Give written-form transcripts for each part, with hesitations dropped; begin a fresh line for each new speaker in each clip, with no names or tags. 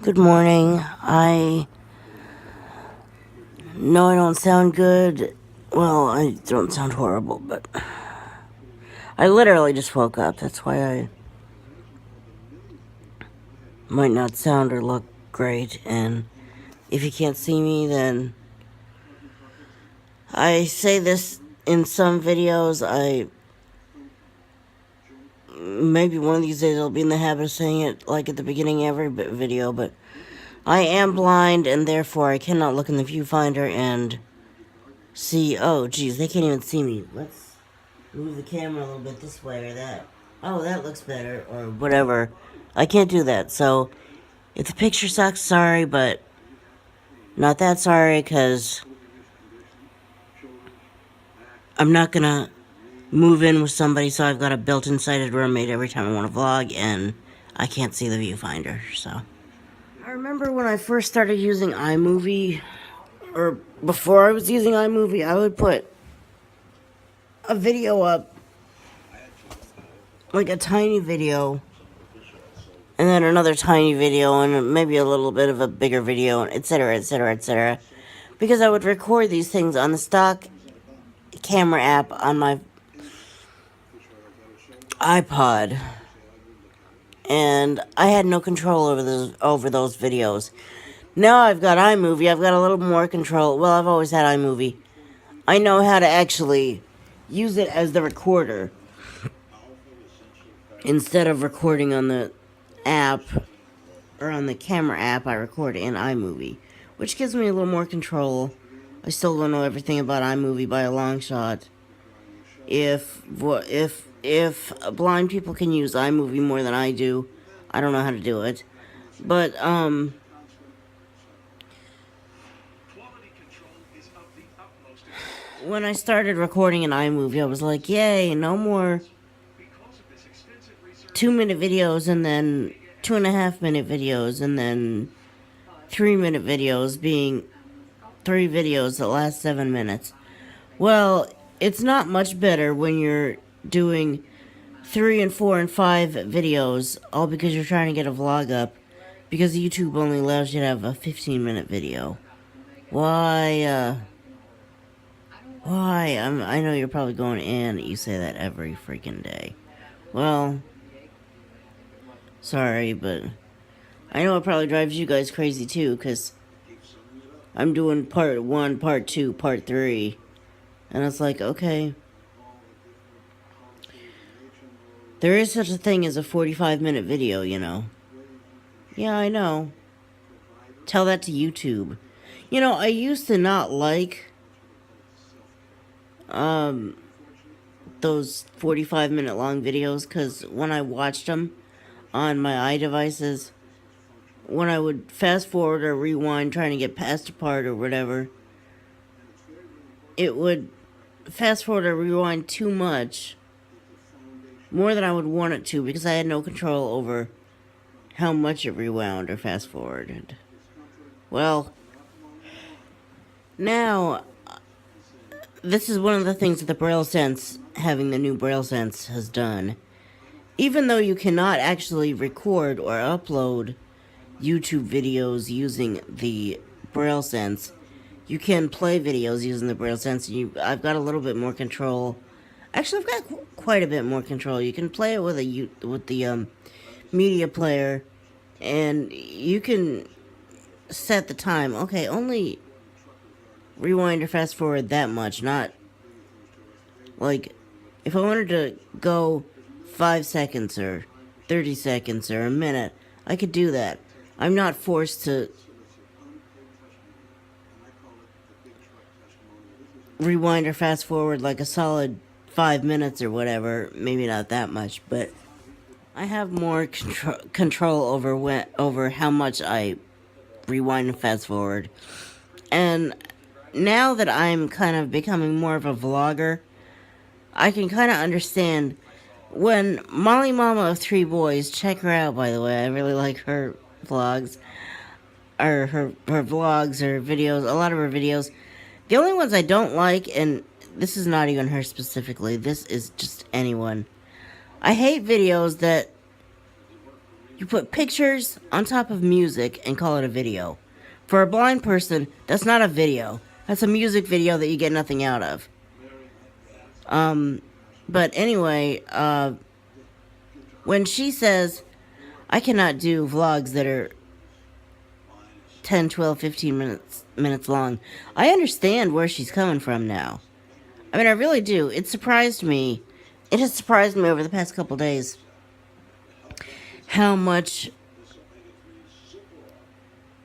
Good morning. I know I don't sound good. Well, I don't sound horrible, but I literally just woke up. That's why I might not sound or look great. And if you can't see me, then I say this in some videos. Maybe one of these days I'll be in the habit of saying it like at the beginning of every video, but I am blind and therefore I cannot look in the viewfinder and see. Oh, geez, they can't even see me. Let's move the camera a little bit this way or that. Oh, that looks better, or whatever. I can't do that, so if the picture sucks, sorry, but not that sorry, because I'm not gonna move in with somebody, so I've got a built-in sighted roommate every time I want to vlog, and I can't see the viewfinder, so. I remember when I first started using iMovie, or before I was using iMovie, I would put a video up, like a tiny video, and then another tiny video, and maybe a little bit of a bigger video, etc., etc., etc. Because I would record these things on the stock camera app on my iPod, and I had no control over those videos. Now I've got iMovie, I've got a little more control. Well, I've always had iMovie. I know how to actually use it as the recorder instead of recording on the app or on the camera app. I record in iMovie, which gives me a little more control. I still don't know everything about iMovie by a long shot. If blind people can use iMovie more than I do, I don't know how to do it. But when I started recording in iMovie, I was like, yay, no more 2-minute videos, and then 2.5-minute videos, and then 3-minute videos, being 3 videos that last 7 minutes. Well, it's not much better when you're doing 3 and 4 and 5 videos, all because you're trying to get a vlog up, because YouTube only allows you to have a 15-minute video. Why? I know you're probably going, and you say that every freaking day. Well, sorry, but I know it probably drives you guys crazy too, because I'm doing part 1, part 2, part 3, and it's like, okay, there is such a thing as a 45-minute video, you know. Yeah, I know. Tell that to YouTube. You know, I used to not like those 45-minute long videos, because when I watched them on my iDevices, when I would fast forward or rewind trying to get past a part or whatever, it would fast forward or rewind too much, more than I would want it to, because I had no control over how much it rewound or fast forwarded. Well, now, this is one of the things that the Braille Sense, having the new Braille Sense, has done. Even though you cannot actually record or upload YouTube videos using the Braille Sense, you can play videos using the Braille Sense. I've got a little bit more control. Actually, I've got quite a bit more control. You can play it with the media player, and you can set the time. Okay, only rewind or fast forward that much, not like if I wanted to go 5 seconds or 30 seconds or a minute, I could do that. I'm not forced to rewind or fast forward like a solid 5 minutes or whatever. Maybe not that much, but I have more control over how much I rewind and fast forward. And now that I'm kind of becoming more of a vlogger, I can kind of understand when Mollymommaof3boys, check her out, by the way, I really like her vlogs, or her vlogs or videos, a lot of her videos. The only ones I don't like, and this is not even her specifically, this is just anyone, I hate videos that You put pictures on top of music and call it a video. For a blind person, that's not a video. That's a music video that you get nothing out of. But anyway, when she says, I cannot do vlogs that are 10, 12, 15 minutes long, I understand where she's coming from now. I mean, I really do. It surprised me. It has surprised me over the past couple days how much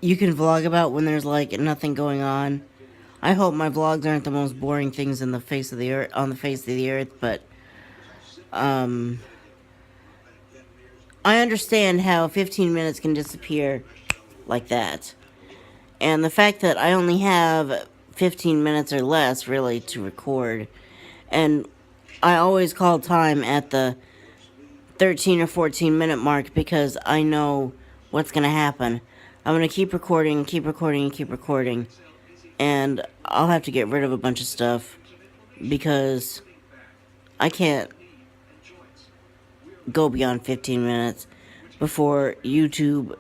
you can vlog about when there's like nothing going on. I hope my vlogs aren't the most boring things on the face of the earth, but I understand how 15 minutes can disappear like that. And the fact that I only have 15 minutes or less, really, to record. And I always call time at the 13 or 14 minute mark because I know what's going to happen. I'm going to keep recording, and I'll have to get rid of a bunch of stuff because I can't go beyond 15 minutes before YouTube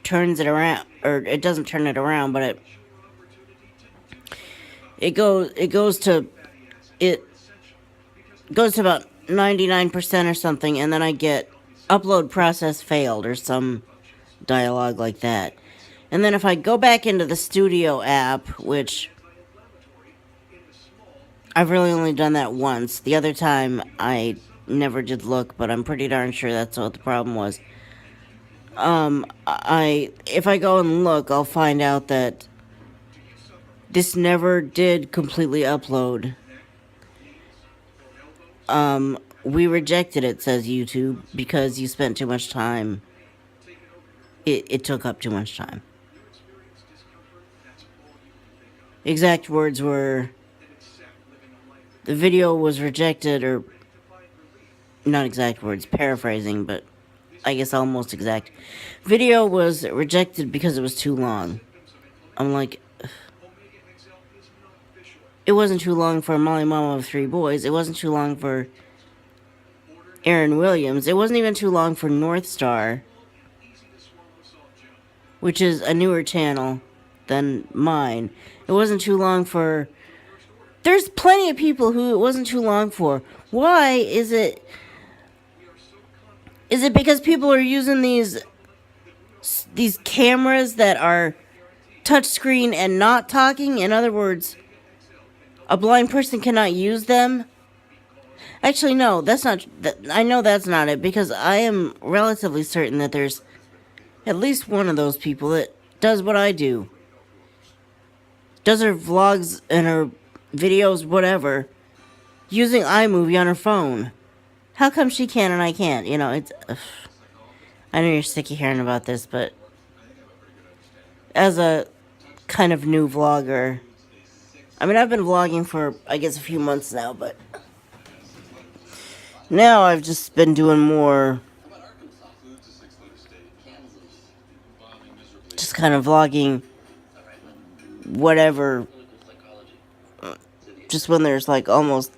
turns it around, or it doesn't turn it around, but it goes to about 99% or something, and then I get upload process failed or some dialogue like that. And then if I go back into the studio app, which I've really only done that once. The other time I never did look, but I'm pretty darn sure that's what the problem was. If I go and look, I'll find out that this never did completely upload. We rejected it, says YouTube, because you spent too much time. It took up too much time. Exact words were, the video was rejected, or not exact words, paraphrasing, but I guess almost exact. Video was rejected because it was too long. I'm like, it wasn't too long for Mollymommaof3boys. It wasn't too long for Aaryn Williams. It wasn't even too long for North Star, which is a newer channel than mine. It wasn't too long for... There's plenty of people who it wasn't too long for. Why is it... Is it because people are using these cameras that are touchscreen and not talking? In other words, a blind person cannot use them? Actually, no, that's not... I know that's not it, because I am relatively certain that there's at least one of those people that does what I do. Does her vlogs and her videos, whatever, using iMovie on her phone. How come she can and I can't? You know, it's... I know you're sick of hearing about this, but as a kind of new vlogger... I mean, I've been vlogging for, I guess, a few months now, but now I've just been doing more... just kind of vlogging whatever, just when there's like almost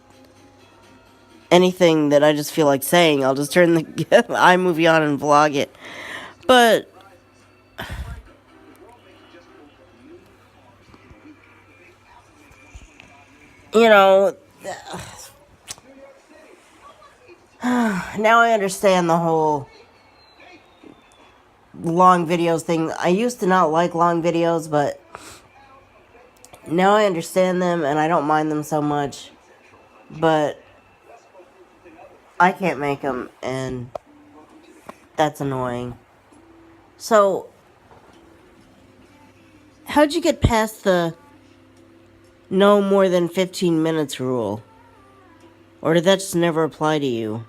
anything that I just feel like saying, I'll just turn the iMovie on and vlog it. But you know, now I understand the whole long videos thing. I used to not like long videos, but now I understand them and I don't mind them so much. But I can't make them, and that's annoying. So, how'd you get past the no more than 15 minutes rule? Or did that just never apply to you?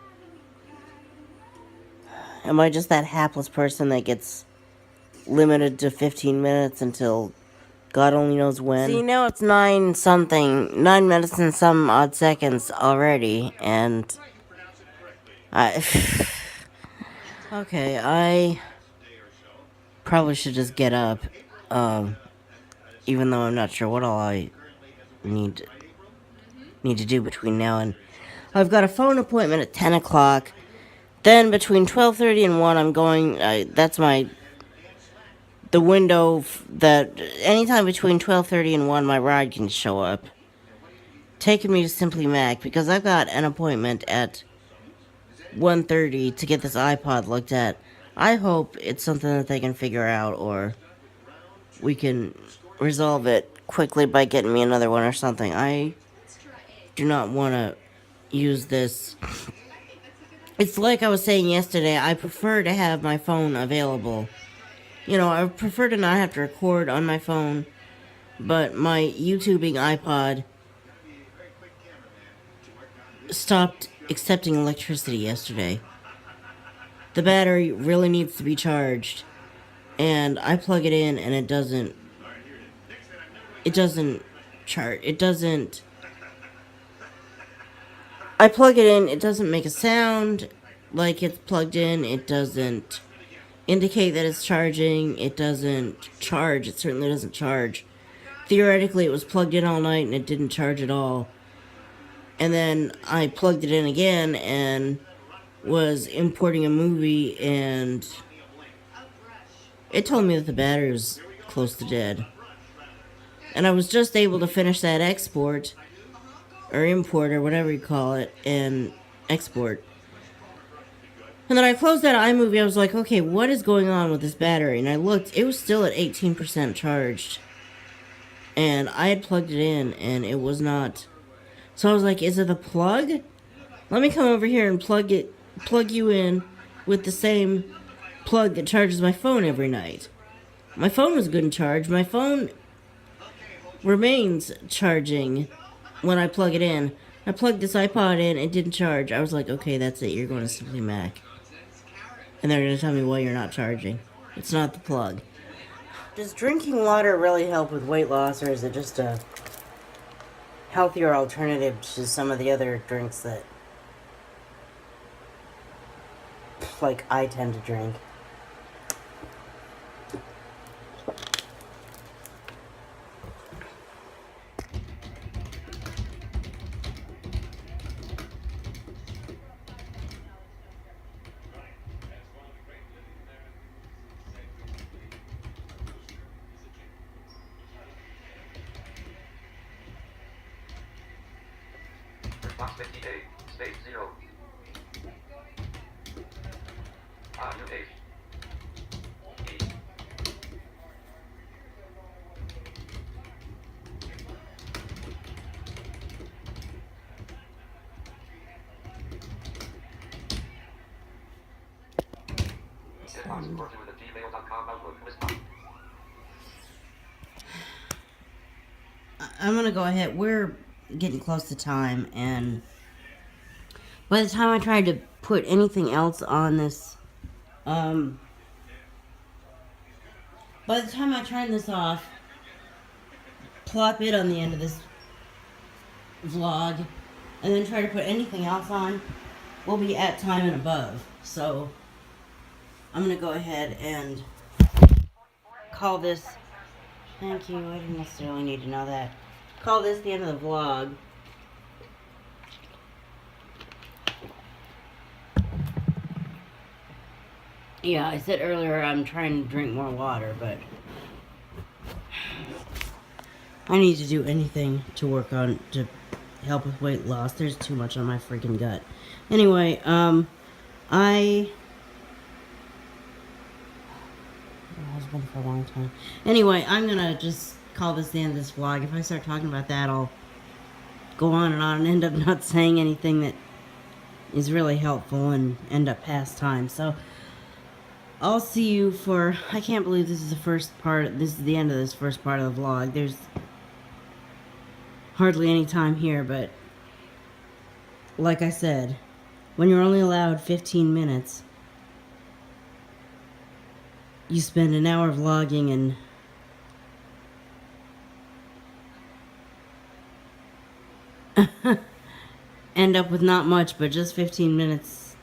Am I just that hapless person that gets limited to 15 minutes until God only knows when? See, now it's 9 minutes and some odd seconds already, and okay, I probably should just get up, even though I'm not sure what all I need to do between now and... I've got a phone appointment at 10 o'clock. Then between 12:30 and 1, I'm going, that's the window that, anytime between 12:30 and 1, my ride can show up. Taking me to Simply Mac, because I've got an appointment at 1:30 to get this iPod looked at. I hope it's something that they can figure out, or we can resolve it quickly by getting me another one or something. I do not want to use this. It's like I was saying yesterday, I prefer to have my phone available. You know, I prefer to not have to record on my phone, but my YouTubing iPod stopped accepting electricity yesterday. The battery really needs to be charged, and I plug it in and it doesn't charge. I plug it in, it doesn't make a sound like it's plugged in, it doesn't indicate that it's charging, it doesn't charge, it certainly doesn't charge. Theoretically, it was plugged in all night and it didn't charge at all. And then I plugged it in again and was importing a movie, and it told me that the battery was close to dead. And I was just able to finish that export, or import, or whatever you call it, and export. And then I closed that iMovie. I was like, okay, what is going on with this battery? And I looked, it was still at 18% charged. And I had plugged it in, and it was not. So I was like, is it the plug? Let me come over here and plug you in with the same plug that charges my phone every night. My phone was good in charge. My phone remains charging when I plug it in. I plugged this iPod in, it didn't charge. I was like, okay, that's it, you're going to Simply Mac. And they're going to tell me why you're not charging. It's not the plug. Does drinking water really help with weight loss, or is it just a healthier alternative to some of the other drinks that, like, I tend to drink?
Box 58, stage 0. New page. E. Inbox working with a gmail.com outlook response.
I'm gonna go ahead. We're getting close to time, and by the time I tried to put anything else on this, by the time I turn this off, plop it on the end of this vlog, and then try to put anything else on, we'll be at time and above. So I'm gonna go ahead and call this. Thank you. I didn't necessarily need to know that. Call this the end of the vlog. Yeah, I said earlier I'm trying to drink more water, but I need to do anything to work on to help with weight loss. There's too much on my freaking gut. Anyway, it's been for a long time. Anyway, I'm gonna just call this the end of this vlog. If I start talking about that, I'll go on and end up not saying anything that is really helpful and end up past time. So I'll see you for, I can't believe this is the first part, this is the end of this first part of the vlog. There's hardly any time here, but like I said, when you're only allowed 15 minutes, you spend an hour vlogging and end up with not much, but just 15 minutes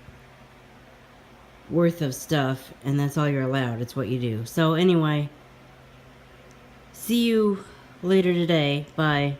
worth of stuff, and that's all you're allowed. It's what you do. So anyway, see you later today. Bye.